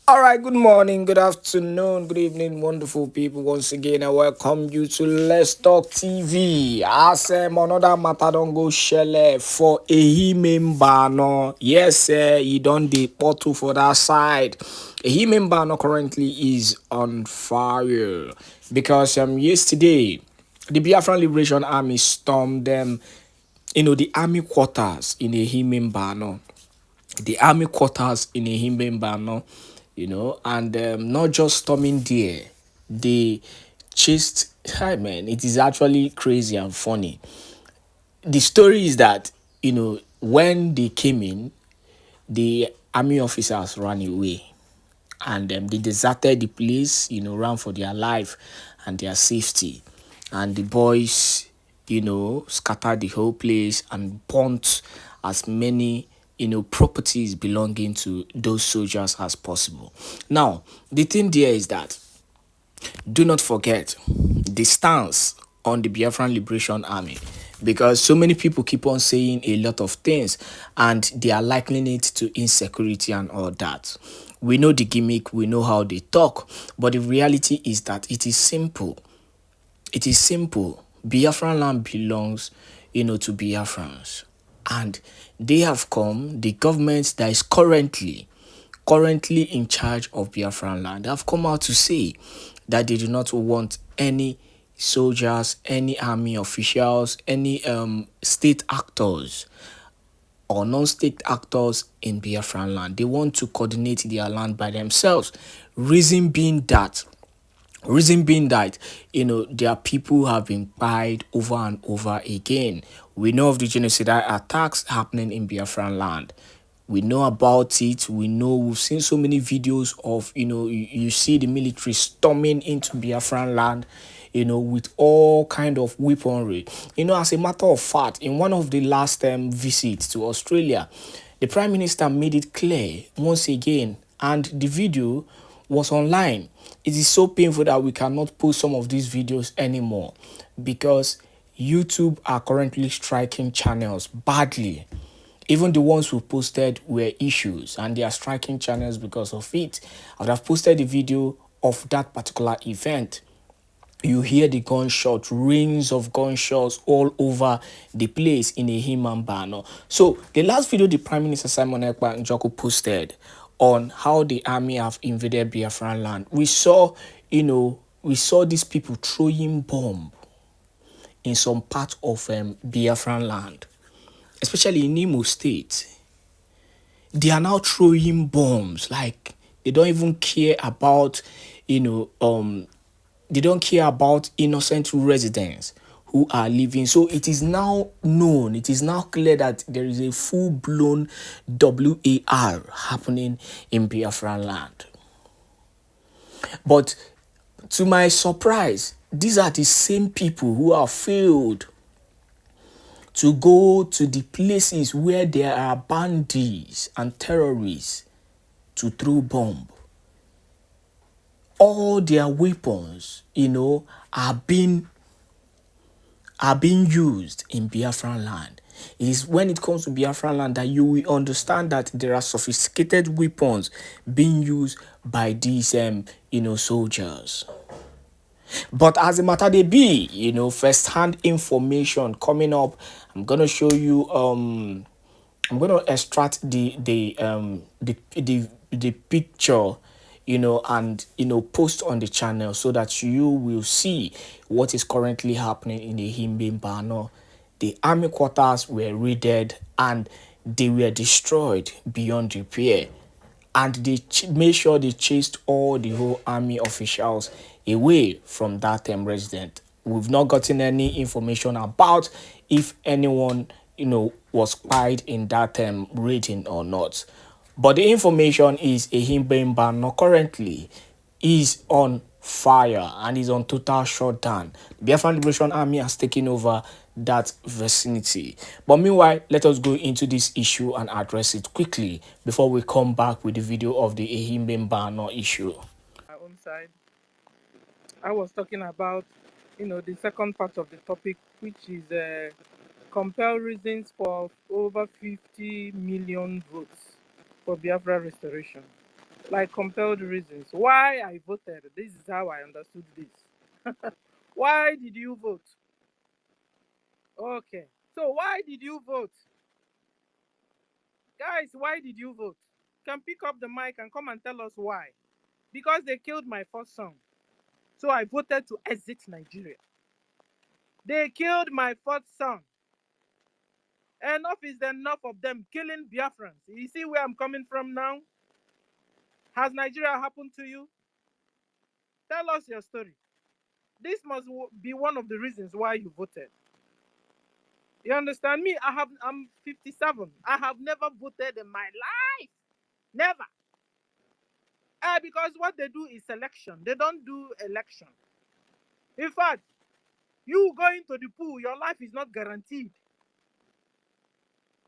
All right, good morning, good afternoon, good evening, wonderful people. Once again, I welcome you to Let's Talk TV. As another matter don't go shele for Ehime Mbano. Yes, sir, you don't the portal for that side. Ehime Mbano currently is on fire because yesterday the Biafran Liberation Army stormed them, the army quarters in Ehime Mbano, the army quarters in Ehime Mbano, and not just storming there, they chased. Hi man, it is actually crazy and funny. The story is that when they came in, the army officers ran away, and they deserted the place, ran for their life and their safety, and the boys, scattered the whole place and burnt as many properties belonging to those soldiers as possible. Now the thing there is that, do not forget the stance on the Biafran Liberation Army, because so many people keep on saying a lot of things and they are likening it to insecurity and all that. We know the gimmick, we know how they talk, but the reality is that it is simple. It is simple. Biafran land belongs, to Biafrans. And they have come, the government that is currently in charge of Biafran land, have come out to say that they do not want any soldiers, any army officials, any state actors or non-state actors in Biafran land. They want to coordinate their land by themselves. Reason being that their people have been pied over and over again. We know of the genocidal attacks happening in Biafran land. We know about it. We've seen so many videos of, you see the military storming into Biafran land, with all kind of weaponry. As a matter of fact, in one of the last visits to Australia, the Prime Minister made it clear once again, and the video was online. It is so painful that we cannot post some of these videos anymore because YouTube are currently striking channels badly. Even the ones who posted were issues and they are striking channels because of it. I would have posted a video of that particular event. You hear the gunshot, rings of gunshots all over the place in Ehime and Mbano. So the last video the Prime Minister Simon Ekpa Njoku posted on how the army have invaded Biafran land, we saw these people throwing bomb in some part of Biafran land, especially in Imo State. They are now throwing bombs like they don't even care about, you know, they don't care about innocent residents who are living. So it is now known, it is now clear that there is a full-blown WAR happening in Biafran land. But to my surprise, these are the same people who have failed to go to the places where there are bandits and terrorists to throw bomb. All their weapons, are being used in Biafran land. It is when it comes to Biafran land that you will understand that there are sophisticated weapons being used by these soldiers. But as a matter they be, first-hand information coming up. I'm gonna show you I'm gonna extract the picture, and post on the channel so that you will see what is currently happening in the Mbano. The army quarters were raided and they were destroyed beyond repair, and they made sure they chased all the whole army officials away from that resident. We've not gotten any information about if anyone was spied in that raiding or not. But the information is Ehime Mbano currently is on fire and is on total shutdown. The Biafran Liberation Army has taken over that vicinity. But meanwhile, let us go into this issue and address it quickly before we come back with the video of the Ehime Mbano issue. My own side, I was talking about, the second part of the topic, which is compel reasons for over 50 million votes for Biafra restoration. like compelled reasons. Why I voted. This is how I understood this. Why did you vote? Okay. So why did you vote? Guys, why did you vote? Can pick up the mic and come and tell us why. Because they killed my first son. So I voted to exit Nigeria. They killed my first son. Enough is enough of them killing Biafrans. You see where I'm coming from now? Has Nigeria happened to you? Tell us your story. This must be one of the reasons why you voted. You understand me? I'm 57. I have never voted in my life. Never. Because what they do is selection. They don't do election. In fact, you going to the pool, your life is not guaranteed.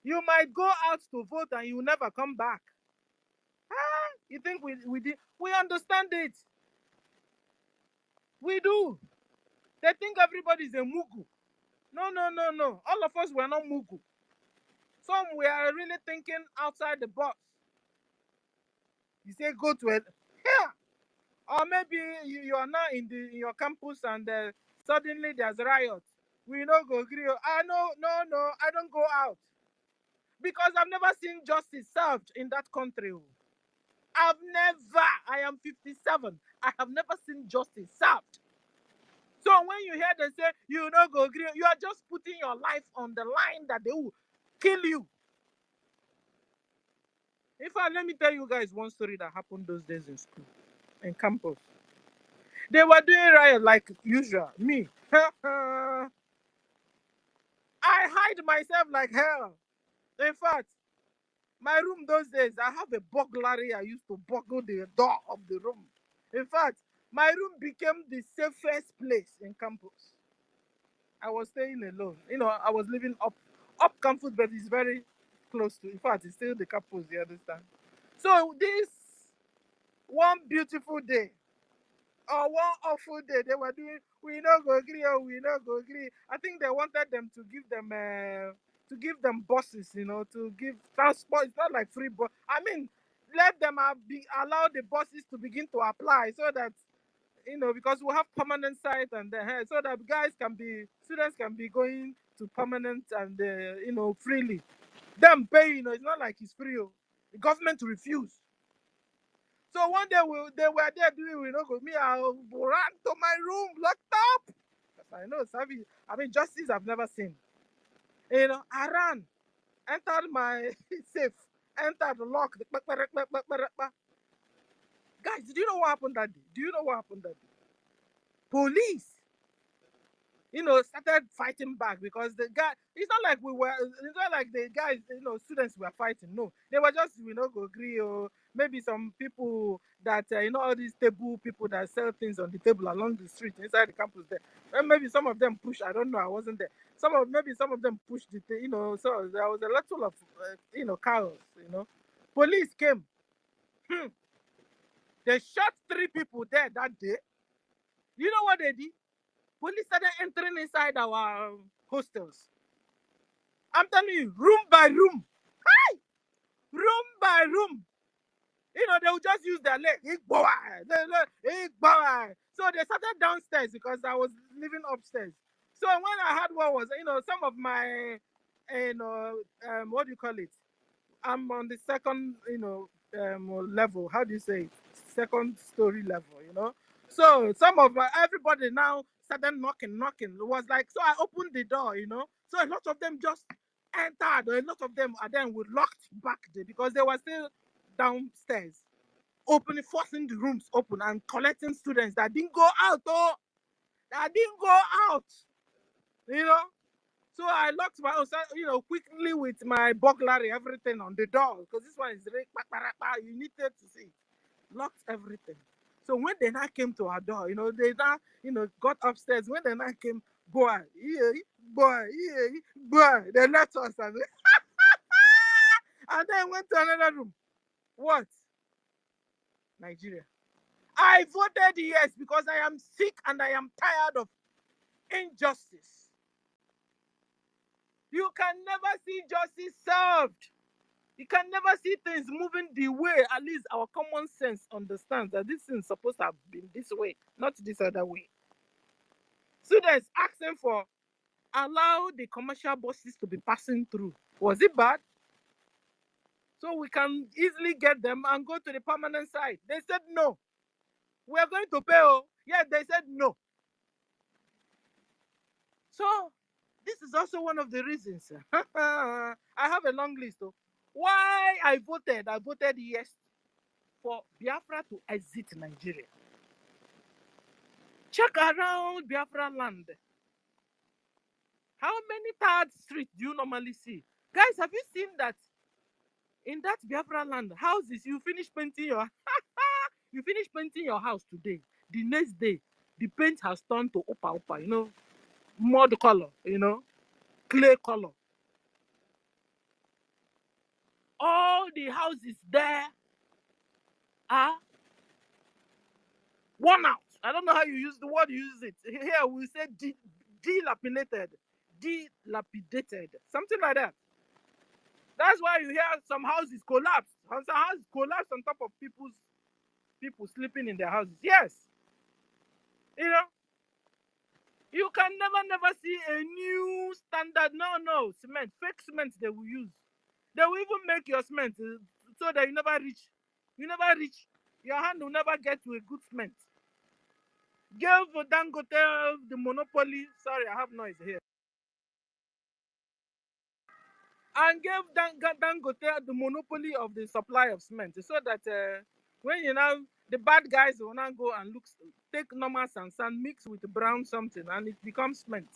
You might go out to vote and you never come back. You think we did? We understand it. We do. They think everybody's a mugu. No, no, no, no. All of us were not mugu. Some were really thinking outside the box. You say go to it. Yeah. Or maybe you are now in your campus and suddenly there's riot. We no go agree. No, I don't go out. Because I've never seen justice served in that country. I am 57. I have never seen justice served. So when you hear them say you no go agree, you are just putting your life on the line that they will kill you. In fact, let me tell you guys one story that happened those days in school, in campus. They were doing riot like usual. Me. I hide myself like hell. In fact, my room those days, I have a burglary. I used to burgle the door of the room. In fact, my room became the safest place in campus. I was staying alone. I was living up campus, but it's very close to. In fact, it's still the campus. You understand? So this one beautiful day, or one awful day, they were doing. We no go agree. Oh, we no go agree. I think they wanted them to give them buses. To give transport. It's not like free bus. I mean, let them allow the buses to begin to apply so that because we have permanent site and so that students can be going to permanent and freely. Them pay, it's not like it's free. The government refuse. So one day they were there doing go. Me, I ran to my room, locked up. Because I know service. I mean, justice I've never seen. I ran, entered my safe, entered the lock. Guys, did you know what happened that day? Do you know what happened that day? Police started fighting back because the guy, it's not like the guys, students were fighting. No, they were just, go agree, or maybe some people that, all these table people that sell things on the table along the street inside the campus there. And maybe some of them pushed, I don't know, I wasn't there. Maybe some of them pushed it, so there was a lot of, chaos, Police came. Hmm. They shot 3 people there that day. You know what they did? Police started entering inside our hostels. I'm telling you, room by room. Hi! Room by room. They would just use their leg. So they started downstairs because I was living upstairs. So when I had what was, some of my, what do you call it? I'm on the second, level. How do you say it? Second story level. So everybody now started knocking. It was like, so I opened the door. So a lot of them just entered. A lot of them, and then we locked back there because they were still downstairs, forcing the rooms open and collecting students that didn't go out. That didn't go out. You know. So I locked my own, quickly with my burglary, everything on the door, because this one is really, you needed to see. Locked everything. So when they now came to our door, they now, got upstairs. When they now came, boy, yeah, boy, yeah, boy, they left us and then went to another room. What? Nigeria. I voted yes because I am sick and I am tired of injustice. You can never see justice served. You can never see things moving the way at least our common sense understands that this thing is supposed to have been this way, not this other way. Students asking for allow the commercial buses to be passing through. Was it bad? So we can easily get them and go to the permanent site. They said no. We are going to pay. Oh, yeah, they said no. So this is also one of the reasons. I have a long list of why I voted. I voted yes for Biafra to exit Nigeria. Check around Biafra land. How many third street do you normally see? Guys, have you seen that in that Biafra land houses you finish painting your you finish painting your house today. The next day, the paint has turned to opa, mud color, clay color. All the houses there are worn out. I don't know how you use the word, you use it. Here we say dilapidated. Dilapidated. Something like that. That's why you hear some houses collapse. Some houses collapse on top of people sleeping in their houses. Yes. You know, you can never see a new standard. No, cement. Fake cement they will use. They will even make your cement so that you never reach. You never reach. Your hand will never get to a good cement. Give Dangote the monopoly. Sorry, I have noise here. And gave Dangote the monopoly of the supply of cement so that when the bad guys will now go and take normal sand, mix with brown something, and it becomes cement.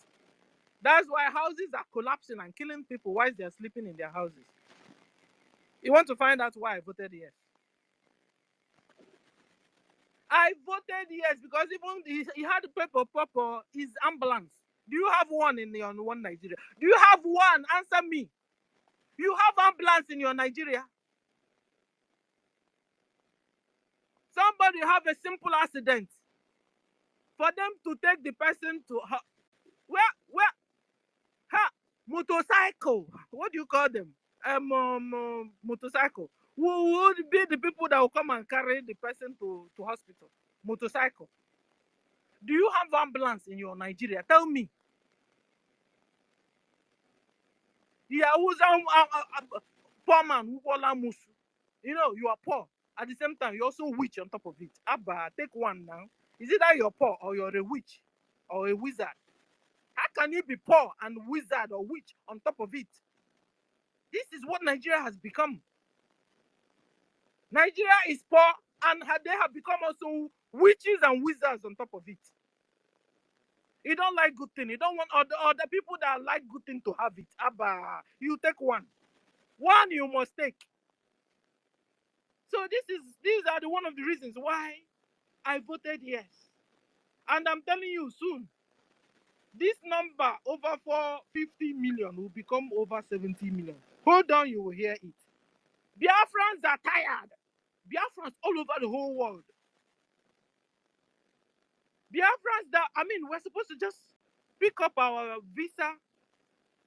That's why houses are collapsing and killing people while they're sleeping in their houses. You want to find out why I voted yes? I voted yes because even he had paper, his ambulance. Do you have one in your one Nigeria? Do you have one? Answer me. You have ambulance in your Nigeria? Somebody have a simple accident. For them to take the person to where motorcycle. What do you call them? Motorcycle. Who would be the people that will come and carry the person to hospital? Motorcycle. Do you have ambulance in your Nigeria? Tell me. Yeah, who's poor man who musu. You are poor. At the same time, you're also witch on top of it. Abba, take one now. Is it that you're poor or you're a witch or a wizard? How can you be poor and wizard or witch on top of it? This is what Nigeria has become. Nigeria is poor and they have become also witches and wizards on top of it. You don't like good thing. You don't want other people that like good thing to have it. Abba, you take one. One you must take. So these are one of the reasons why I voted yes. And I'm telling you soon, this number over 450 million will become over 70 million. Hold on, you will hear it. Biafrans are tired. Biafrans all over the whole world. Biafrans we're supposed to just pick up our visa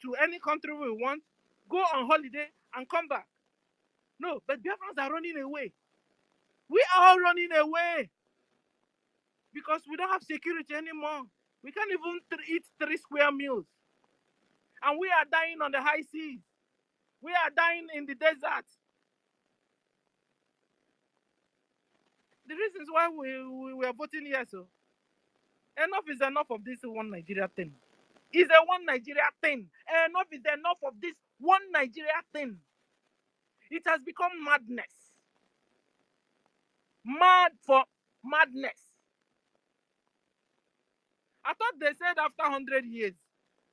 to any country we want, go on holiday and come back. No, but Biafrans are running away. We are all running away because we don't have security anymore. We can't even eat 3 square meals. And we are dying on the high seas. We are dying in the desert. The reasons why we are voting yes. So enough is enough of this one Nigeria thing. It's a one Nigeria thing. Enough is enough of this one Nigeria thing. It has become madness. Mad for madness. I thought they said after 100 years,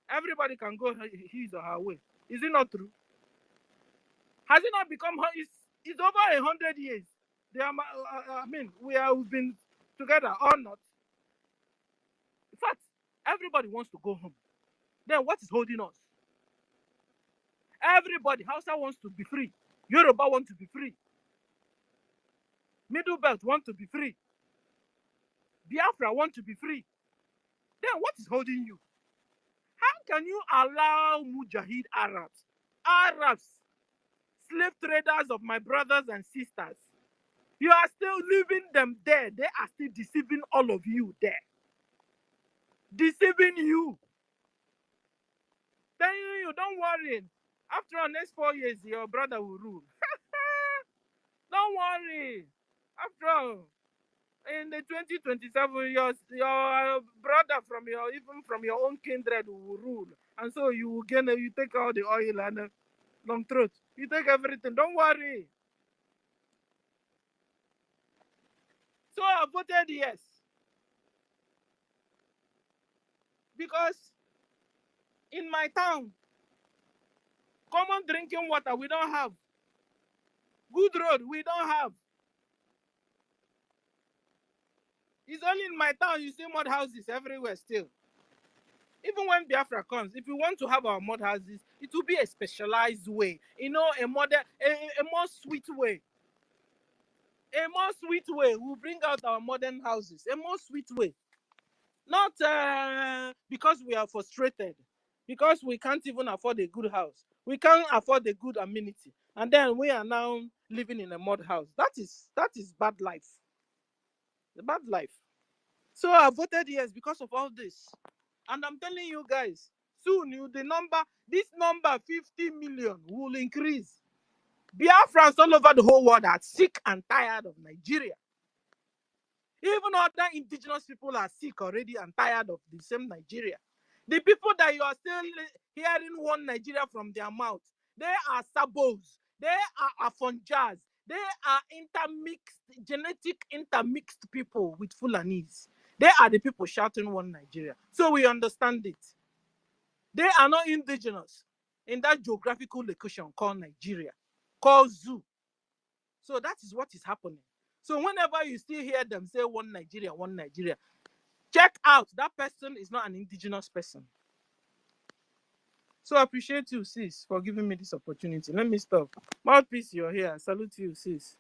everybody can go his or her way. Is it not true? Has it not become? It's over 100 years. They are. we've been together or not. In fact, everybody wants to go home. Then what is holding us? Everybody, Hausa wants to be free. Yoruba want to be free. Middle Belt want to be free. Biafra want to be free. Then what is holding you? How can you allow Mujahid Arabs slave traders of my brothers and sisters. You are still leaving them there. They are still deceiving all of you there. Deceiving you. Telling you, don't worry. After the next 4 years, your brother will rule. Don't worry. After all, in the 2027, your brother even from your own kindred will rule. And so you take all the oil and long throat. You take everything. Don't worry. So I voted yes. Because in my town, common drinking water, we don't have. Good road, we don't have. It's only in my town you see mud houses everywhere still. Even when Biafra comes, if we want to have our mud houses, it will be a specialized way. You know, a more sweet way. A more sweet way. We'll bring out our modern houses. A more sweet way. Not because we are frustrated. Because we can't even afford a good house. We can't afford a good amenity. And then we are now living in a mud house. That is bad life. The bad life. So I voted yes because of all this. And I'm telling you guys, soon this number 50 million will increase. Biafrans all over the whole world are sick and tired of Nigeria. Even other indigenous people are sick already and tired of the same Nigeria. The people that you are still hearing one Nigeria from their mouth, they are sabos, they are afonjas, they are genetic intermixed people with Fulanese. They are the people shouting one Nigeria. So we understand it. They are not indigenous in that geographical location called Nigeria, called Zoo. So that is what is happening. So whenever you still hear them say one Nigeria, check out that person is not an indigenous person. So I appreciate you, sis, for giving me this opportunity. Let me stop. Mouthpiece, you're here. I salute you, sis.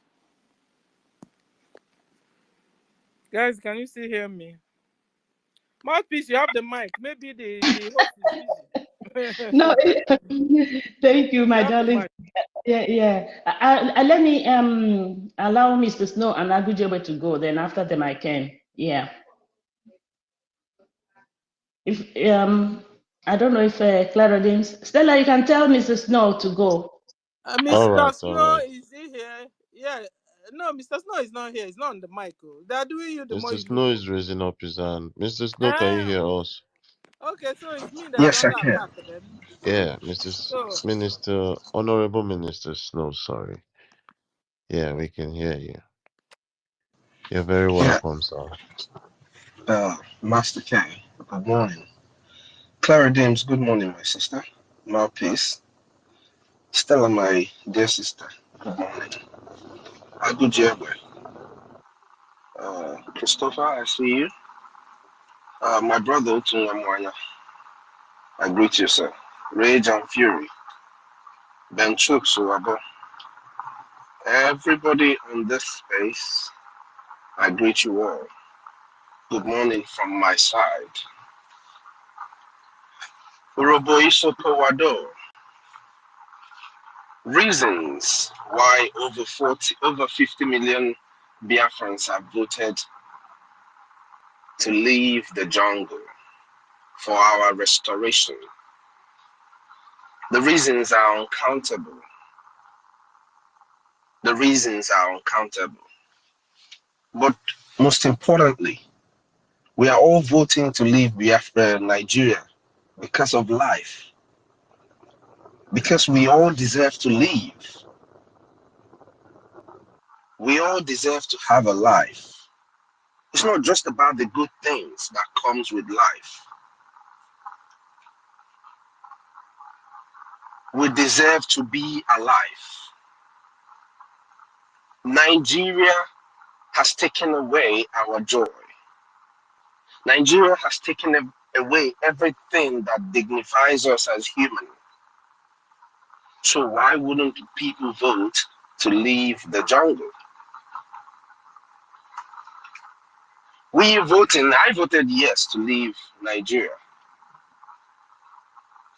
Guys, can you still hear me? Mouthpiece, you have the mic. Maybe the host is busy. No, thank you, my darling. Yeah. Let me allow Mr. Snow and Agujebe to go. Then after them, I can. Yeah. If I don't know if Claudine, Stella, you can tell Mr. Snow to go. Mr. Snow, is he here? Yeah. No, Mr. Snow is not here. He's not on the mic. They are doing you the more. Mr. Snow is raising up his hand. Mr. Snow, can you hear us? Okay, so it's me that yes, I under can. attack then. Yeah, Minister, Honorable Minister Snow, sorry. Yeah, we can hear you. You're very welcome, sir. Master K, good morning. Clara Dames, good morning, my sister. Mouthpiece. Stella, my dear sister, good morning. Agujebe. Christopher, I see you. My brother, Otunwamwanya, I greet you, sir. Rage and Fury. Ben Chuksuwabo. Everybody on this space, I greet you all. Good morning from my side. Uroboiso Powado. Reasons why over 50 million Biafrans have voted to leave the jungle for our restoration. The reasons are uncountable. The reasons are uncountable. But most importantly, we are all voting to leave Nigeria because of life. Because we all deserve to live. We all deserve to have a life. It's not just about the good things that comes with life. We deserve to be alive. Nigeria has taken away our joy. Nigeria has taken away everything that dignifies us as human. So why wouldn't people vote to leave the jungle? I voted yes to leave Nigeria.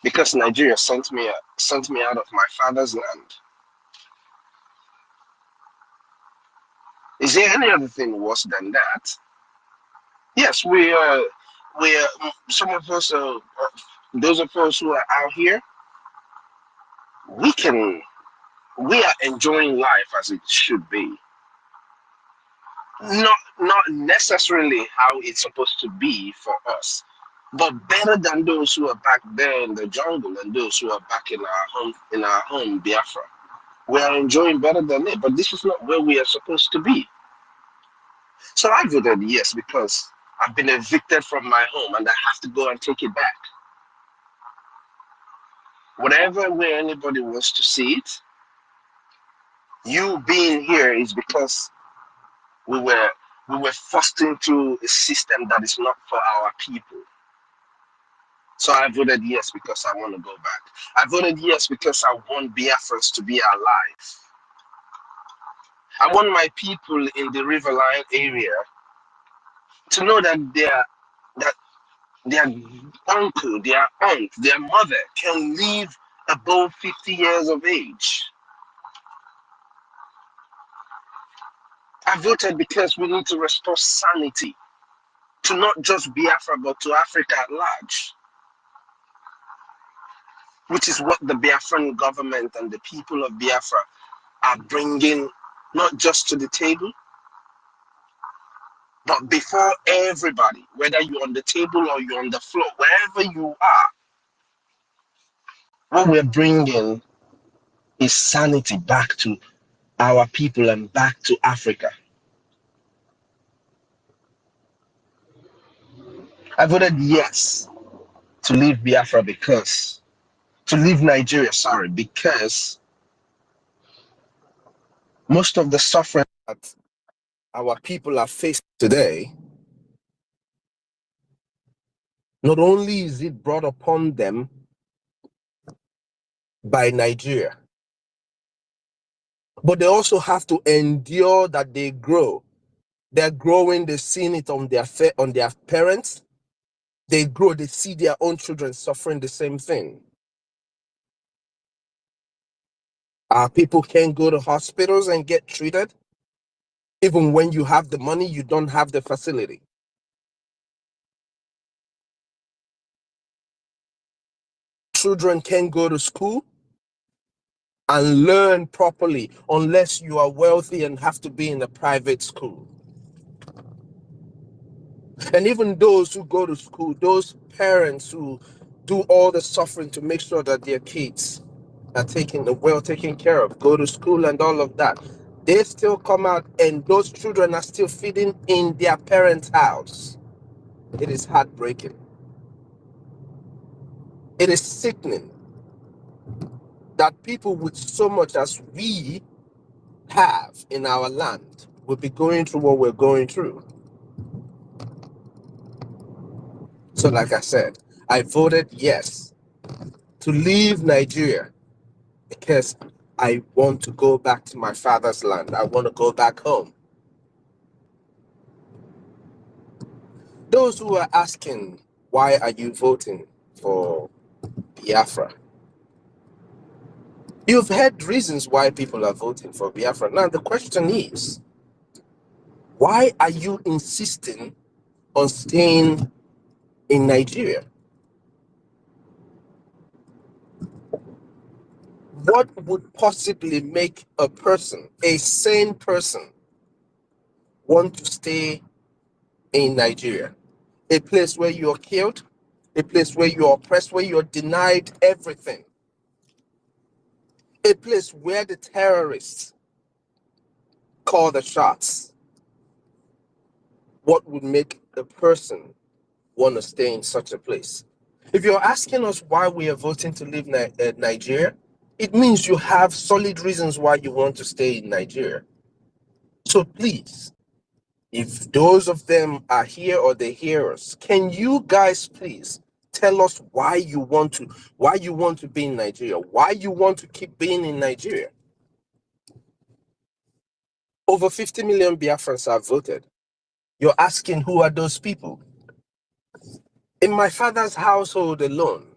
Because Nigeria sent me out of my father's land. Is there any other thing worse than that? Yes, we're some of us, those of us who are out here, we are enjoying life as it should be. Not necessarily how it's supposed to be for us, but better than those who are back there in the jungle and those who are back in our home Biafra. We are enjoying better than it, but this is not where we are supposed to be. So I voted yes because I've been evicted from my home and I have to go and take it back. Whatever way anybody wants to see it, you being here is because we were forced into a system that is not for our people. So I voted yes because I want to go back. I voted yes because I want Biafrans to be alive. I want my people in the Riverline area to know that their uncle, their aunt, their mother can live above 50 years of age. I voted because we need to restore sanity to not just Biafra but to Africa at large, which is what the Biafran government and the people of Biafra are bringing not just to the table, but before everybody, whether you're on the table or you're on the floor, wherever you are, what we're bringing is sanity back to our people and back to Africa. I voted yes to leave Biafra to leave Nigeria, sorry, because most of the suffering that our people are facing today, not only is it brought upon them by Nigeria, but they also have to endure that they grow. They're growing, they've seen it on their parents. They grow, they see their own children suffering the same thing. Our people can't go to hospitals and get treated. Even when you have the money, you don't have the facility. Children can't go to school and learn properly unless you are wealthy and have to be in a private school. And even those who go to school, those parents who do all the suffering to make sure that their kids are well taken care of, go to school and all of that, they still come out and those children are still feeding in their parents' house. It is heartbreaking. It is sickening that people with so much as we have in our land will be going through what we're going through. So like I said, I voted yes to leave Nigeria because I want to go back to my father's land. I want to go back home. Those who are asking, why are you voting for Biafra? You've heard reasons why people are voting for Biafra. Now the question is, why are you insisting on staying in Nigeria? What would possibly make a person, a sane person, want to stay in Nigeria? A place where you're killed, a place where you're oppressed, where you're denied everything. A place where the terrorists call the shots. What would make a person want to stay in such a place? If you're asking us why we are voting to leave Nigeria, it means you have solid reasons why you want to stay in Nigeria. So please, if those of them are here or they hear us, can you guys please tell us why you want to be in Nigeria, why you want to keep being in Nigeria? Over 50 million Biafrans have voted. You're asking who are those people? In my father's household alone,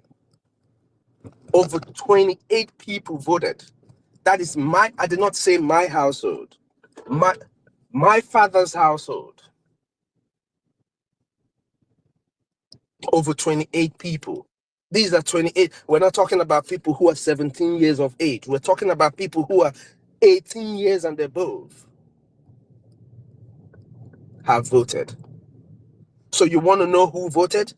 over 28 people voted. That is I did not say my household. My father's household, over 28 people. These are 28. We're not talking about people who are 17 years of age. We're talking about people who are 18 years and above have voted. So you want to know who voted?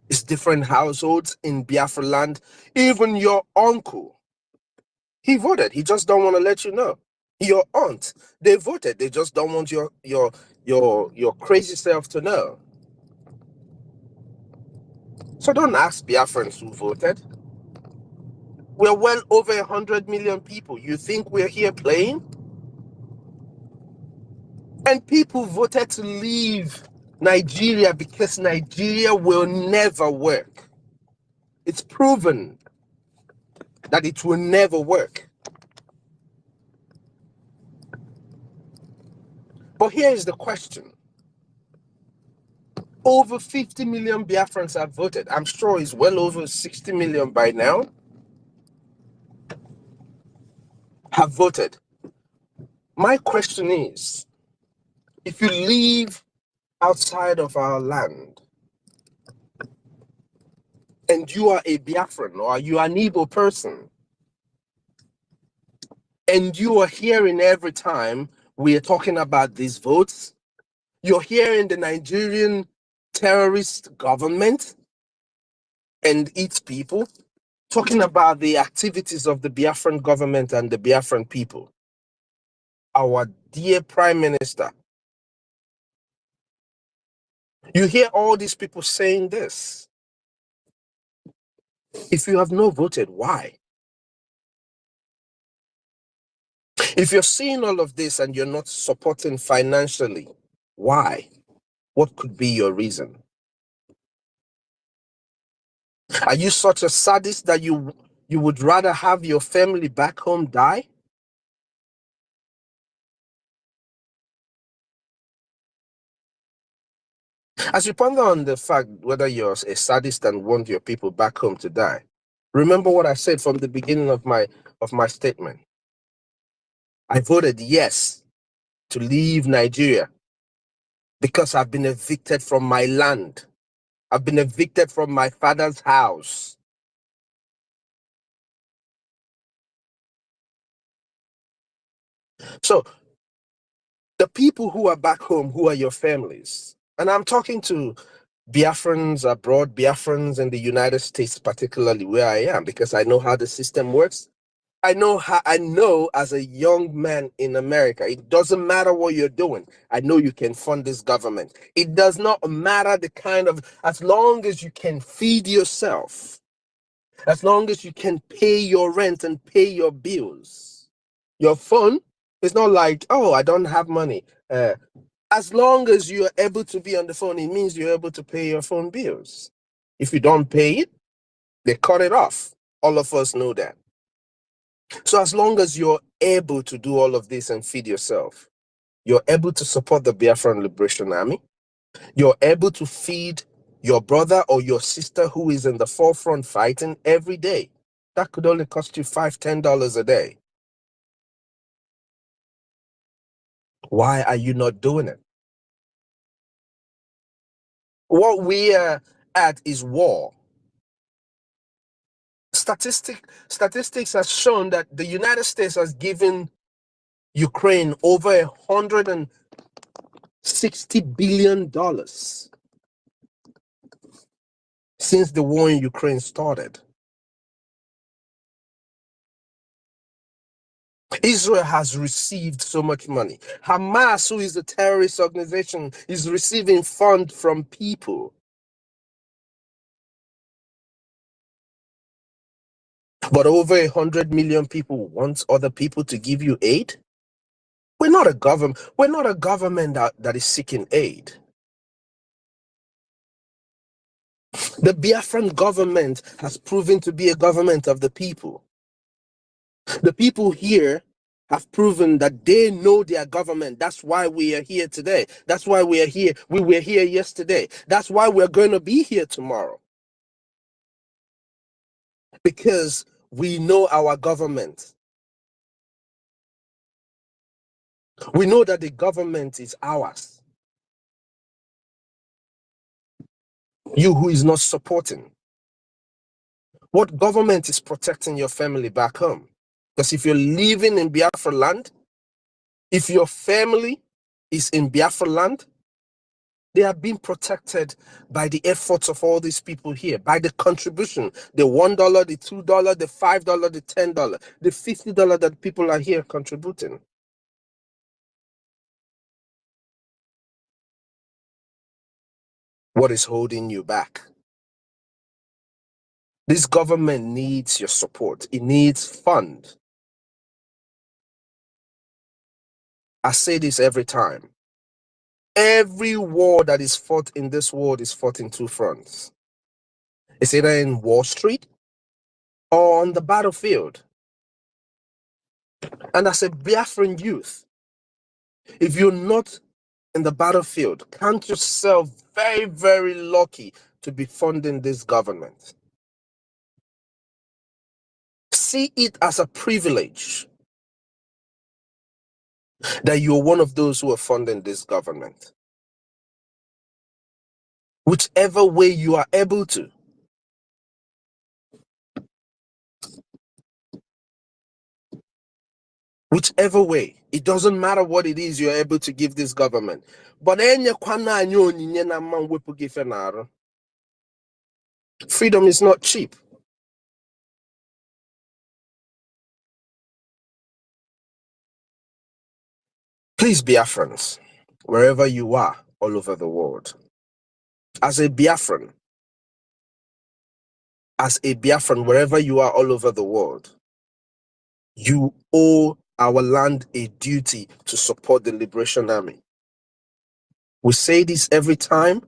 It's different households in Biafra land. Even your uncle, he voted. He just don't want to let you know. Your aunt, they voted. They just don't want your crazy self to know. So don't ask Biafrans who voted. We're well over 100 million people. You think we're here playing? And people voted to leave Nigeria because Nigeria will never work. It's proven that it will never work. But here is the question. Over 50 million Biafrans have voted. I'm sure it's well over 60 million by now have voted. My question is, if you live outside of our land and you are a Biafran or you are an Igbo person and you are hearing every time we are talking about these votes, you're hearing the Nigerian terrorist government and its people talking about the activities of the Biafran government and the Biafran people. Our dear Prime Minister, you hear all these people saying this. If you have not voted, why? If you're seeing all of this and you're not supporting financially, why? What could be your reason? Are you such a sadist that you would rather have your family back home die? As you ponder on the fact whether you're a sadist and want your people back home to die, remember what I said from the beginning of my statement. I voted yes to leave Nigeria because I've been evicted from my land. I've been evicted from my father's house. So the people who are back home, who are your families, and I'm talking to Biafrans abroad, Biafrans in the United States, particularly where I am, because I know how the system works. I know as a young man in America, it doesn't matter what you're doing. I know you can fund this government. It does not matter the kind of, as long as you can feed yourself, as long as you can pay your rent and pay your bills, your phone, it's not like, oh, I don't have money. As long as you are able to be on the phone, it means you're able to pay your phone bills. If you don't pay it, they cut it off. All of us know that. So as long as you're able to do all of this and feed yourself, you're able to support the Biafran Liberation Army, you're able to feed your brother or your sister who is in the forefront fighting every day. That could only cost you $5, $10 a day. Why are you not doing it? What we are at is war. Statistics has shown that the United States has given Ukraine over $160 billion since the war in Ukraine started. Israel has received so much money. Hamas, who is a terrorist organization, is receiving funds from people. But over 100 million people want other people to give you aid? We're not a government. We're not a government that is seeking aid. The Biafran government has proven to be a government of the people. The people here have proven that they know their government. That's why we are here today. That's why we are here. We were here yesterday. That's why we're going to be here tomorrow. Because we know our government. We know that the government is ours. You who is not supporting. What government is protecting your family back home? Because if you're living in Biafra land, if your family is in Biafra land, they are being protected by the efforts of all these people here, by the contribution, the $1, the $2, the $5, the $10, the $50 that people are here contributing. What is holding you back? This government needs your support. It needs fund. I say this every time. Every war that is fought in this world is fought in two fronts. It's either in Wall Street or on the battlefield. And as a Biafran youth, if you're not in the battlefield, count yourself very, very lucky to be funding this government. See it as a privilege that you're one of those who are funding this government. Whichever way you are able to. Whichever way, it doesn't matter what it is you're able to give this government. But freedom is not cheap. Please, Biafrans, wherever you are all over the world, as a Biafran, wherever you are all over the world, you owe our land a duty to support the Liberation Army. We say this every time.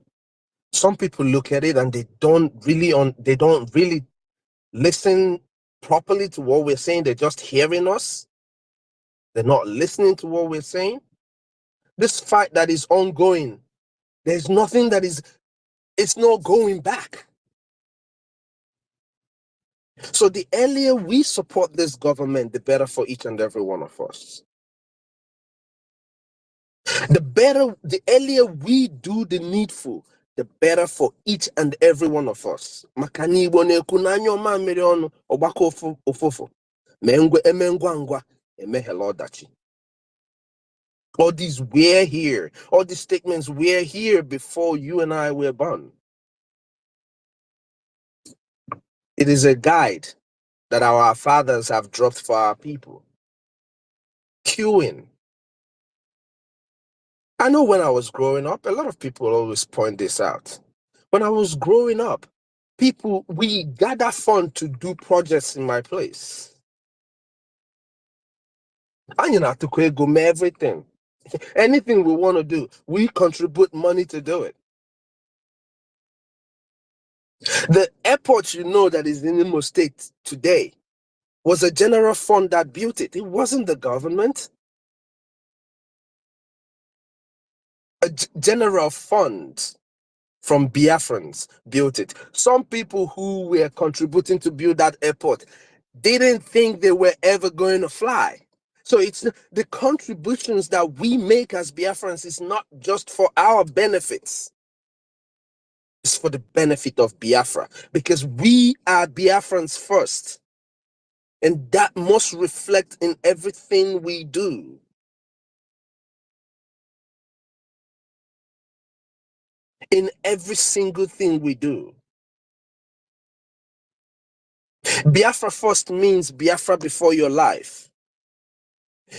Some people look at it and they don't really listen properly to what we're saying. They're just hearing us. They're not listening to what we're saying. This fight that is ongoing, there's nothing that is, it's not going back. So the earlier we support this government, the better for each and every one of us. The earlier we do the needful, the better for each and every one of us. All these we're here, all these statements we're here before you and I were born. It is a guide that our fathers have dropped for our people. Queuing. I know when I was growing up, a lot of people always point this out. When I was growing up, we gather fund to do projects in my place. And you know, to go everything. Anything we want to do, we contribute money to do it. The airport, you know, that is in Imo State today was a general fund that built it. It wasn't the government. A general fund from Biafrans built it. Some people who were contributing to build that airport didn't think they were ever going to fly. So it's the contributions that we make as Biafrans is not just for our benefits. It's for the benefit of Biafra, because we are Biafrans first. And that must reflect in everything we do. In every single thing we do. Biafra first means Biafra before your life.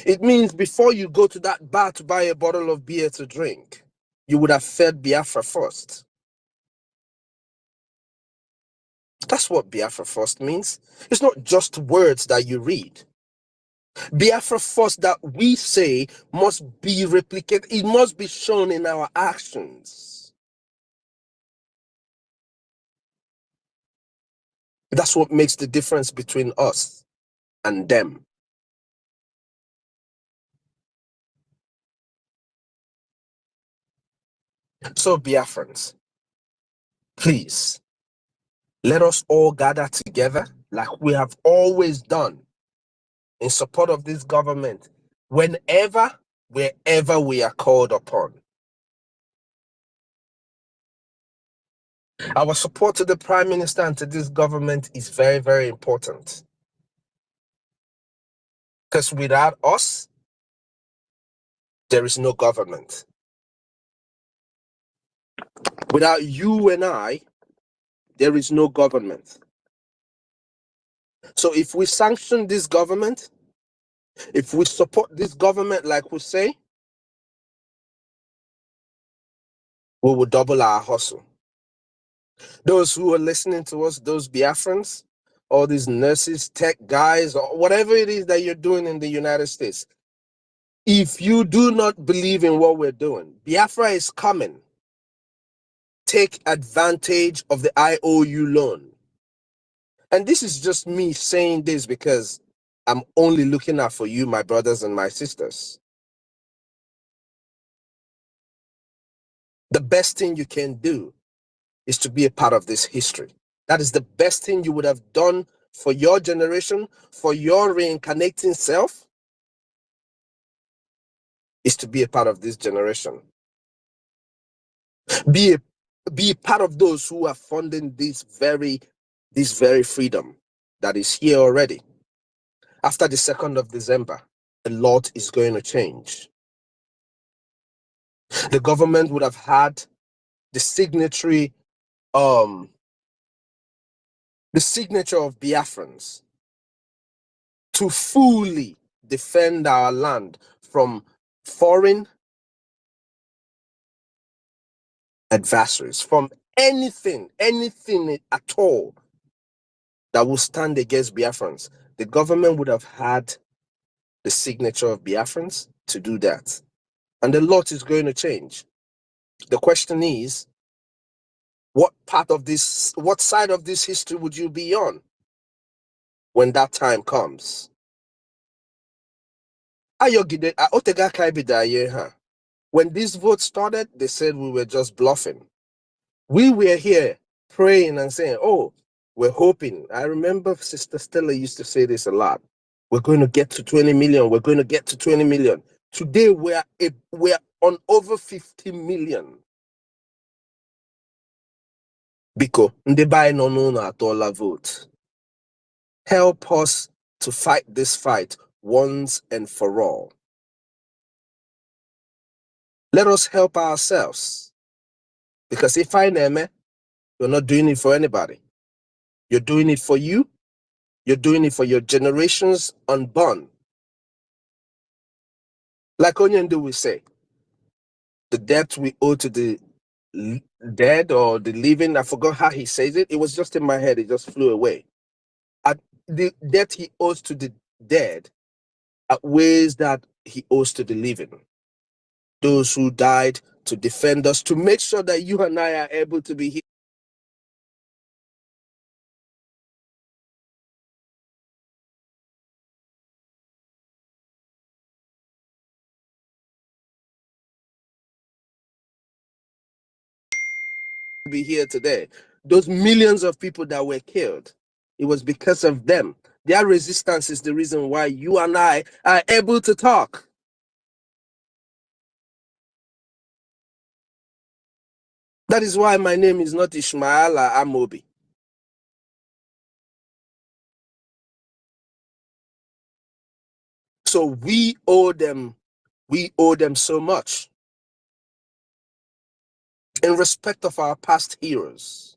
It means before you go to that bar to buy a bottle of beer to drink, you would have fed Biafra first. That's what Biafra first means. It's not just words that you read. Biafra first that we say must be replicated. It must be shown in our actions. That's what makes the difference between us and them. So Biafrans, please, let us all gather together like we have always done in support of this government. Whenever wherever we are called upon. Our support to the Prime Minister and to this government is very, very important. Because without us, there is no government. Without you and I, there is no government. So if we sanction this government, if we support this government like we say, we will double our hustle. Those who are listening to us, those Biafrans, all these nurses, tech guys, or whatever it is that you're doing in the United States, if you do not believe in what we're doing, Biafra is coming. Take advantage of the IOU loan. And this is just me saying this because I'm only looking out for you, my brothers and my sisters. The best thing you can do is to be a part of this history. That is the best thing you would have done for your generation, for your reincarnating self, is to be a part of this generation. Be part of those who are funding this very freedom that is here already. After the 2nd of December, a lot is going to change. The government would have had the signature of Biafrans to fully defend our land from foreign adversaries, from anything at all that will stand against Biafrans. The government would have had the signature of Biafrans to do that. And a lot is going to change. The question is, what side of this history would you be on when that time comes? When this vote started, they said we were just bluffing. We were here praying and saying, oh, we're hoping. I remember Sister Stella used to say this a lot. We're going to get to 20 million. We're going to get to 20 million. Today, we're on over 50 million. Biko, ndeba no atola vote. Help us to fight this fight once and for all. Let us help ourselves. Because if I name it, you're not doing it for anybody. You're doing it for you. You're doing it for your generations unborn. Like Onyendu will say, the debt we owe to the dead or the living, I forgot how he says it. It was just in my head. It just flew away. The debt he owes to the dead outweighs that he owes to the living. Those who died to defend us, to make sure that you and I are able to be here. Today. Those millions of people that were killed, it was because of them. Their resistance is the reason why you and I are able to talk. That is why my name is not Ishmael Amobi. So we owe them so much in respect of our past heroes.